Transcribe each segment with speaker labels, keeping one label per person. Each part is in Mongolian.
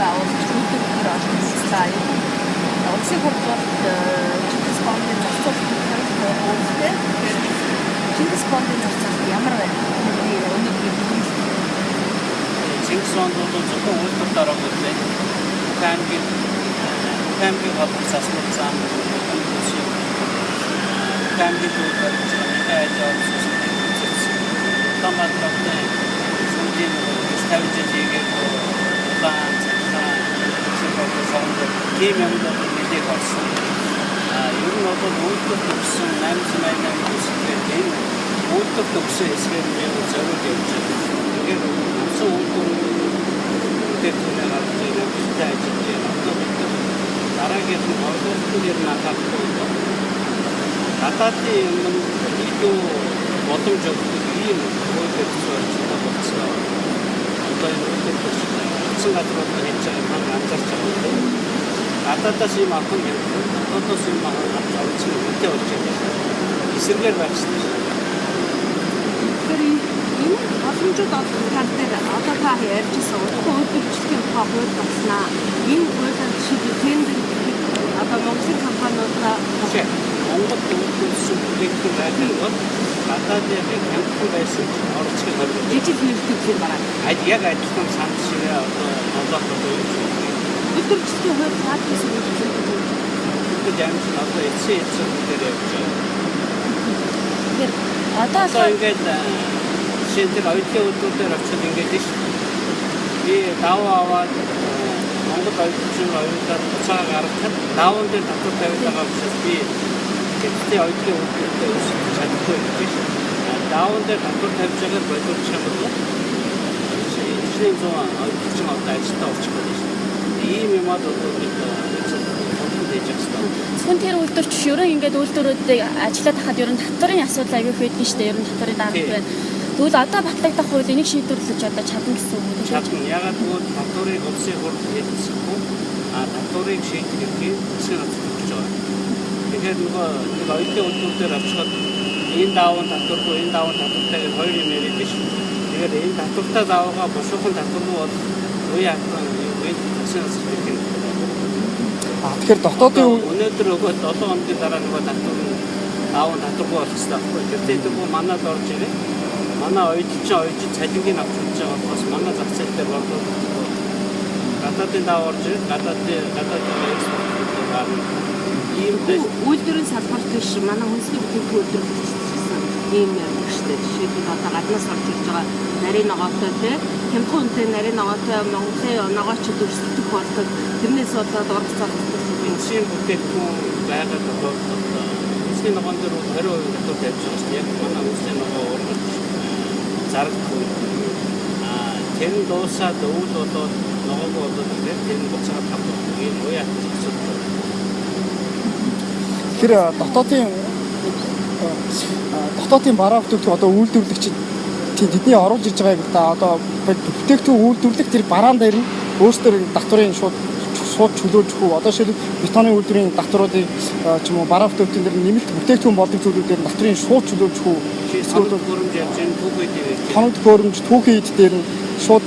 Speaker 1: байгуулж үйлдвэрлэлээр олсон аюул. Улсын хурлууд Чингис Бондын зарцуулалтын хөрөлтэй Чингис Бондын зарцуулалт ямар байна? Өнөөдрийн
Speaker 2: Чингис Бонд бол зөвхөн үйлдвэр дараагүй дээ. Камбиг хавцас асуулсан камбиг үйлдвэрлэлээр томаттай сүнжин ставжижигээ улаан цахилгаан тийм юмнууд нэлээд орсон. Ер нь бол үйлдвэр төгссөн 888 хүсэлтэй үйлдвэр төгссөн хэсгээр нь зориуд явж байгаа. Тэгэхээр үсэн үйлдвэр төлөвлөлтөөр ажиллаж байгаа. Дараагийн бодлогын накапгүй. Гадаадын юм илүү боломж өгдөг ийм үйлдвэр төсөөлөлтөд болсон. Одоо энэ үйлдвэр төсөөлсөн газрууд хийж байгаа юм анзаарч байгаа. Гадаадаас юм авах юм. Дотоодоос юм авах зорилт үүтэй болж байгаа. Эсрэгээр байх хэрэгтэй.
Speaker 1: Тэгэхээр энэ боломжууд тал дээр одоо та ярьжсэн удахгүй үйлдвэрчдийн хууль болсноо. Энэ хуулиар жишээ тендер одоо Монголын компаниудаа
Speaker 2: Монгол үйлдвэрчдийн бүтээгдэхүүн байгууллагууд гадаадын хямдхан байсан орцгийг хоригдож
Speaker 1: жижиг нэртэйгээр бараг.
Speaker 2: Яг адилхан санал шиг одоо болоод
Speaker 1: Үйлдвэрчдийн хууль цаадаас үйлдвэрлэж
Speaker 2: James одоо эцсийн дээр явж байгаа.
Speaker 1: Тэгэхээр одоо
Speaker 2: ингээд шинээр оюутны үйлдвэрээр очиж ингээд тийш би даваа аваад Монгол оюутнууд буцаага гаргахад даваан дээр татвар тавьж байгаа учраас би гэхдээ оюутны үйлдвэртэй өсөж чадахгүй биш. Даваан дээр татвар тавьж байгаад боловч юм бол шинэ зүүн оюутны одоо ажилтаа болчих болно шүү. Ийм юмад одоо бид
Speaker 3: зөвхөн тэр үйлдвэрч ерөн ингээд үйлдвэрүүдийг ажиллаад хахад ерөн татварын асуудал аягүй их байдаг шүү дээ. Ерөн татварын дарамт байна. Тэгвэл одоо батлагдах хууль энийг шийдвэрлэж одоо чадна гэсэн үг үү?
Speaker 2: Чадна. Ягаад гэвэл татварыг улсын хурд хийчихсэн. Татварыг шийдэх засгийн газар өгч байгаа. Тэгэхээр нөгөө оюутны үйлдвэрээр авчихад энэ даавын татваргүй энэ даавын татвартай гэж хоёр юм яриад биш. Тэгэхээр энэ татвартай даавгаа бушуухан татваргүй бол үе хатан засгийн газар хийх.
Speaker 4: Тэгэхээр дотоодын
Speaker 2: өнөөдөр өгөөд 7 хоногийн дараа нөгөө татвар аав татваргүй болох хэрэгтэй байхгүй. Тэгэхээр тэгвэл манад орж ирээ. Манай оюутан цалингийн авч үзэж байгаа болохоос манай зах зээл дээр борлуулалт гадаадын даав орж ирээ. Гадаадын экспорт гарна. Ийм
Speaker 1: үйлдвэрийн салбарт биш манай хүнсний бүтээгдэхүүн үйлдвэрлэгчсэн ийм юмштэй. Жишээлбэл одоо гаднаас орж ирж байгаа нарийн ногоотой те хямдхан үнэтэй нарийн ногоотой Монголын ногоочд өрсөлдөх болдог. Тэрнээс болоод ураг залхах
Speaker 2: бензин бүтээгдэхүүн байгаад байгаа. Хүнсний ногоон дээр 20% татвар тавьж байгаа шүү дээ. Яг манай хүнсний ногоо ургаж зарагдахгүй. Тэр нь дуусаад өвөл болоод ногоог болоод тэр нь буцаад тавьдаг. Ийм уяа асуудал.
Speaker 4: тэр дотоодын бараа бүтээгдэхүүн одоо үйлдвэрлэгчид тэдний оруулж ирж байгааг да одоо бүтээгдэхүүн үйлдвэрлэх тэр бараан дээр нь өөрсдөр татварын шууд чөлөөлж хөө одоо шил бетоны үйлдвэрийн татваруудыг ч юм уу бараа бүтээгдэхүүн дээр нэмэлт бүтээгдэхүүн болдог зүйлүүдээр татварын шууд чөлөөлж хөө
Speaker 2: эсвэл хөрөмж явж энэ түүхийд
Speaker 4: хоног хөрөмж түүхийд дээр нь шууд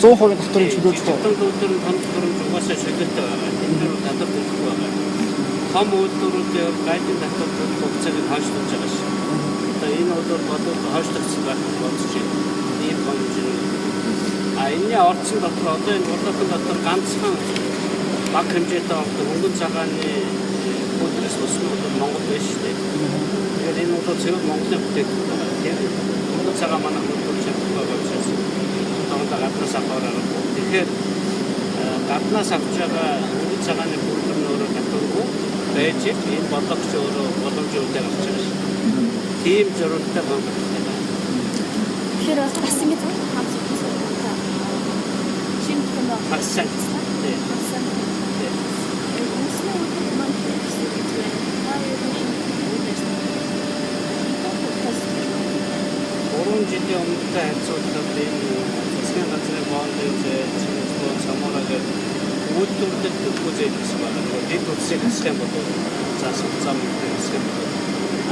Speaker 4: 100% татварын чөлөөлж хөө
Speaker 2: үйлдвэрийн хоног хөрөмж угаасаа шилжүүлэлтэй байгаа. Тэр нь татвар төлөх байгаа. Том үйлдвэрүүдээр гайдын татвар төлөх хугацааг хойшлуулж байгаа шүү. Одоо энэ үйлдвэр бодвол хойшлогдсон байх болж байна. Ийм болж байна. Энэний орчин дотор одоо энэ бодлогын дотор ганцхан баг хэмжээтэй хөнгөн цагааны үйлдвэрээс өснө Монгол биш шүү дээ. Тэгэхээр энэ бол зөвхөн Монголын бүтээгдэхүүн байна. Тэгэхээр хөнгөн цагаан манай үйлдвэр чадахгүй байгаа учраас одоо гаднаас авахаар. Тэгэхээр гаднаас авч байгаа хөнгөн цагааны үйлдвэр нөрөө татваргүй байж энэ бодлогч өөрөө боломж өгдөг авч байгаа шүү. Тийм зөрүүтэй байна.
Speaker 3: Тэгэхээр бас ингэж
Speaker 2: Хассан. Жилийн өмнөдөө харьцуулбал энэ засгийн газрын бондын зээл самуураг үйлдвэрлэлд төлөвлөж байсан байна. Дэд үсэг хэсэг юм бол заасан зам хэсэг.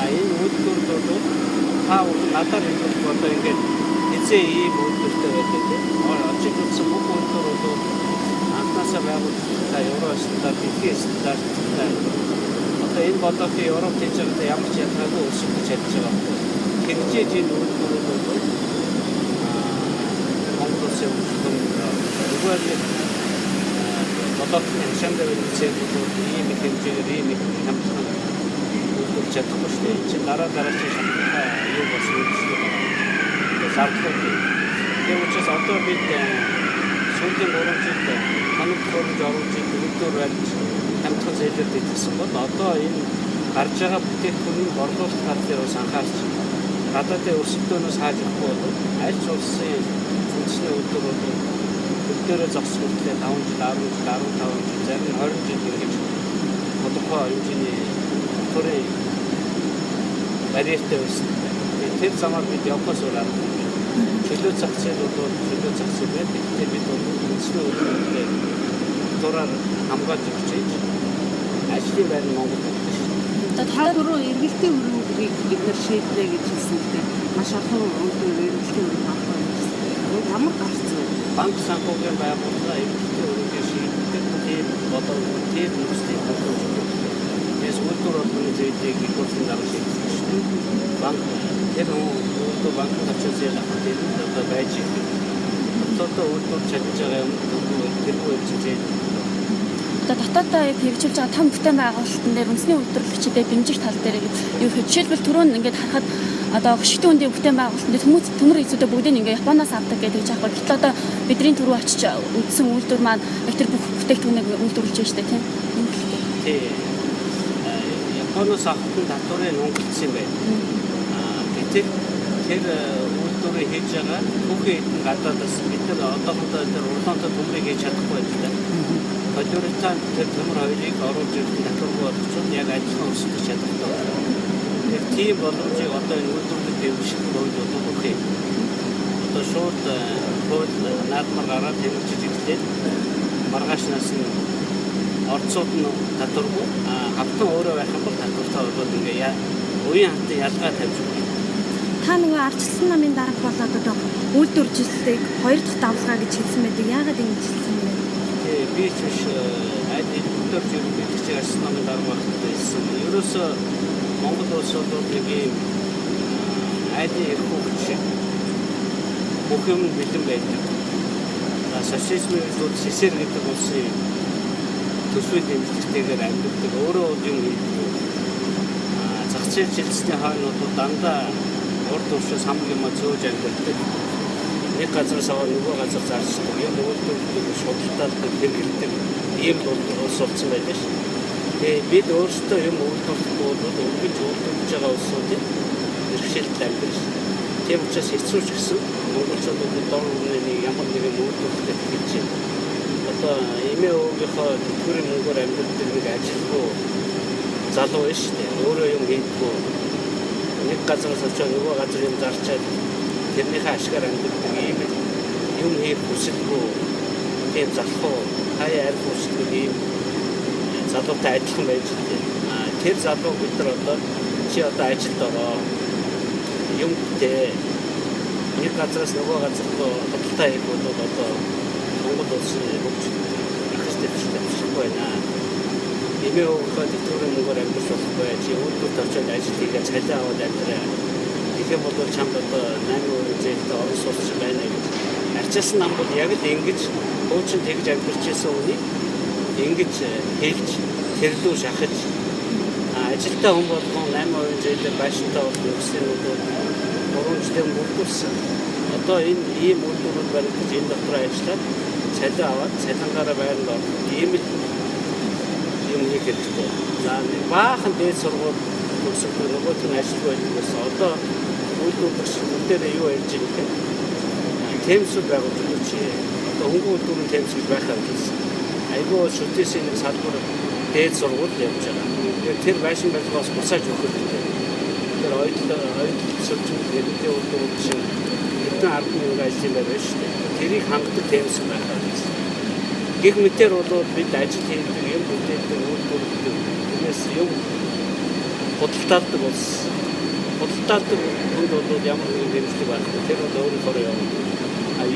Speaker 2: Энэ үйлдвэрлэлүүд надад хэлбэл одоо ингээд эцээ ийм үйлдвэртэй байдаг тийм. Очиж үзсэн бүх үйлдвэрүүд анхаас байгууллагуудаа Евро стандарт, дэлхийн стандарттай одоо энэ бодлогын Европ хийж байгаа ямар ч ялгаагүй өсөж чадж байгаа. Хэрэгжиж энэ үйлдвэрүүд бол Монгол улсын зүгээр бодлогын хэмжээнд үзэгдэл ийм их хэмжээгээр ийм их хамтран үйлдвэр чадахгүй шүү дээ. Чи дараа чи шалтгаан юу болсон юм шиг байна. Зардлууд. Тэр учраас одоо бид сүүлийн 3 жилд ханагт оруулж үйлдвэр барьж хамтран зээлээд идсэн бол одоо энэ гарч байгаа бүтээгдэхүүний борлуулалт тал дээр бас анхаарч гадаадын өрсөлдөөнөөс хааж өгөхгүй бол аль ч улсын үндэсний үйлдвэрүүд бүгдээрээ зогсготлээ 5 жил, 10 жил, 15 жил, зарим нь 20 жил ингэж тодорхой хэмжээний төрийн барьертай байсан. Тэр замаар бид явхаас өөр аргагүй. Чөлөө зах зээл бол чөлөө зах зээл байдаг. Тэгэхээр бид үндэсний үйлдвэрлэлээ дураар хамгаалж өгч ажлын байр нь Монгол байдаг шүү дээ.
Speaker 1: Та дөрөв эргэлтийн өрөмгийг бид нар шийдлээ гэж хэлсэнтэй маш олон үйлдвэр эргэлтийн өрөмг авах юм. Ямар гарцсан вэ?
Speaker 2: Банк санхүүгийн байгууллага эргэлтийн өрөмгийг шийддэг тийм болов тийм үндэсний бодлого. Тэс үйлдвэр болгоны зээлийг илүүрсэн дараа шийддэг шүү дээ. Банк тэр үйлдвэр банкнд очиж зээл авах тийм одоо байж идэг. Одоо үйлдвэр чадж байгаа юм тэргүй зээл
Speaker 3: Одоо дотоодоо хэрэгжүүлж байгаа том бүтээн байгуулалтын дээр үндэсний үйлдвэрлэгчдэд дэмжих тал дээр юу вэ? Жишээлбэл түрүүн ингээд харахад одоо хөшигтэй үндийн бүтээн байгуулалтын дээр төмөр эзүүдээ бүгдийг ингээд Японоос авдаг гэдэг гэж аахгүй. Гэтэл одоо бидний түрүү очиж үзсэн үйлдвэр маань яг тэр бүх бүтээгдэхүүнийг үйлдвэрлэж байна шүү дээ, тийм.
Speaker 2: Тий. Японоос авсан татварын өнгөлцсөн байна. Гэтэл тэр үйлдвэрийг хийж байгаа бүхэн гадаадас бид нар одоохондоо тэр урлаантай төмрийг хийж чадахгүй байдаг. Одоортой тэр төмөр хоёрыг оруулж ирэх татваргүй болчихсон яг ажлын өсөлтөж чадахгүй. Яг тийм боломжийг одоо энэ үйлдвэрлэлд дэвших үед өгөх юм. Одоо шууд хууль наадмаар гараад хэрэгжиж ирэхдээ маргаашнаас нь орцууд нь татваргүй хавтан өөрөө байх юм бол татвартай болоод ингээ уян хатан ялгаа тавьж өгнө.
Speaker 5: Та нөгөө ардчилсан намын дарга болоод одоо үйлдвэржилтийг 2 дахь давлгаа гэж хэлсэн байдаг. Яагаад ингэж хэлсэн бэ?
Speaker 2: Би ч биш аль үйлдвэрч ерөнхийлөгч ардчилсан намын дарга болсон. Ерөөсөө Монгол улс бол нэг юм айлын эрх хөвч шиг бүх юм бэлэн байдаг. Социализмын үед СССР гэдэг улсын төсвийн дэмжлэгтэйгээр амьддаг өөрөө юм хийдэг. Зах зээл жилсний хойно бол дандаа урд уршаас хамаг юм зөөж амьддаг. Нэг газраас аваад нөгөө газар зарчдаг. Юм үйлдвэрлэлийг шудардаг, хэрэглэдэг ийм улс болсон байдаг ш. Тэгээ бид өөрсдөө юм үйлдвэрлэхгүй бол өнгөж үйлдвэрлэж байгаа улсуудын эрхшээлтэй амьддаг ш. Тийм учраас хэцүү ч гэсэн монголчуудад дор нэг ямар нэгэн үйлдвэрлэлтэй хийж байна. Одоо эмээ өвгийнхөө тэтгэврийн мөнгөөр амьддаг нэг ажилгүй залуу биш үү? Өөрөө юм хийдэггүй. Нэг газраас очиж нөгөө газар юм зарчаад тэрнийхээ ашгаар амьддаг ийм юм хийх хүсэлгүй тийм залхуу хаяа арх хүсдэг ийм залуутай адилхан байж дээ. Тэр залуу бид нар одоо чи одоо ажилд ороо юм дээ. Нэг газраас нөгөө газар руу худалдаа хийх бол одоо Монгол улсын хөгжил ихтэй байна. Эмээ өвгөө тэтгэврийн мөнгөөр амьдарч болохгүй. Чи үйлдвэрт очиж ажил хийгээд цалин аваад амьдраа. Тэгэх юм бол чамд одоо 8% зээлтэй орон сууц байна гэж. Арчилсан нам бол яг л ингэж хуучин тэгж амьдарч байсан үнийг ингэж хэлж тэрлүү шахаж ажилтаа хүн болгон 8% зээлээр байшинтай болох ёсны бол 3 жилийн мөрдүүлсэн. Одоо энэ ийм үйлдвэрүүд баригдаж энэ дотор ажиллаад цалин аваад цалингаараа байранд орох ийм л юм хийх хэрэгтэй. За нэг баахан дээд сургууль төгсөхгүй нөгөөт нь ажилгүй байдгаас одоо үйлдвэрлэгч бүгдээрээ юу ярьж байгаа юм бэ? Темсүүд байгуулж өгч одоо хөнгөн үйлдвэрийн темс гэж байхаа гэсэн. Айгүй шүтээсийн нэг салбар дээд сургууль явж байгаа. Тэр байшин барилгаас буцааж өгөх хэрэгтэй. Тэр ойлголт суулж хэрэгтэй үйлдвэрлэгч хэдэн 10,000 ажил байна шүү дээ. Тэрийг хангадаг темс байхаа гэсэн. Гэх мэтэр бол бид ажил хийдэг юм бүтээдэг үйлдвэрлэдэг. Тэрнээс юм худалдаалдаг улс. Худалдаалдаг хүнд бол ямар нэгэн дэмжлэг байна. Тэр бол өөрөөр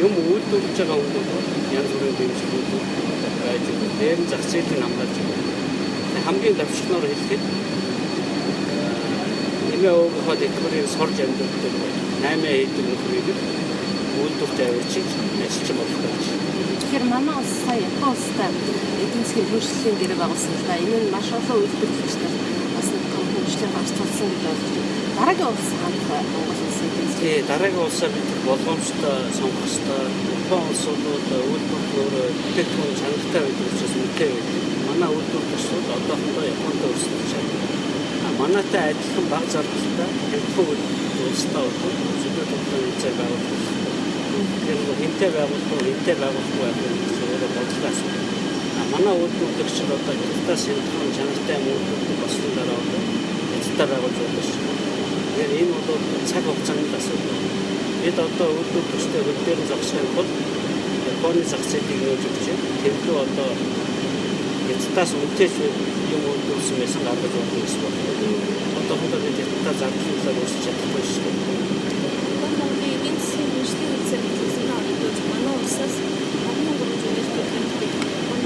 Speaker 2: юм үйлдвэрлэж байгаа хүмүүс янз бүрийн дэмжлэгүүд байж дээр нь зах зээлийн хамгаалж байгаа. Хамгийн давчноор хэлэхэд нэмээ өгөхөд дэлгүүрийг сорж амьдралтай 8 хэдэн нөхрийг үйлдвэрт авчиж ажиллаж болох гэж.
Speaker 1: Тэгэхээр манай улс сая Япон улстай эдийн засгийн хөгжлийн гэрээ байгуулсан л да. Энэ нь маш олон үйлдвэрлэгчдад бас нэг том хөгжлийн гарч тулсан гэж ойлгож байна. Дараагийн улс хандах Монгол улсын эдийн засгийн.
Speaker 2: Тэгээ дараагийн улсаа бид болгоомжтой сонгох ёстой. Япон улсууд үйлдвэрлэлөөр бүтээгдэхүүн чанартай байдаг учраас үнэтэй байдаг. Манай үйлдвэрлэгчид одоохондоо Японд өрсөлдөж байна. Манайтай адилхан бага заргалтай хэмтгүүл улстай бол зөвхөн тодорхой хэмжээ байгуулах. Тэгэхээр хэмтээ байгуулахгүй байх нь өөрөө бодлоо асуудал. Манай үйлдвэрлэгчид одоо хятадаас хэмтгүүл чанартай үйлдвэрлэх болсон дараа одоо хятадтай байгуулж байна шүү. Тэгэхээр энэ бол цаг хугацааны асуудал. Бид одоо үйлдвэрлэгчтэй хөл дээр зогсохын тулд Японы зах зээлийг нөөж өгч байна. Тэрнээ одоо хятадаас үнэтэй юм үйлдвэрлэсэн байсан гаргаж өгөх гэсэн байна. Одоо бид хятадтай зардлуулаад үүсч чадахгүй шүү.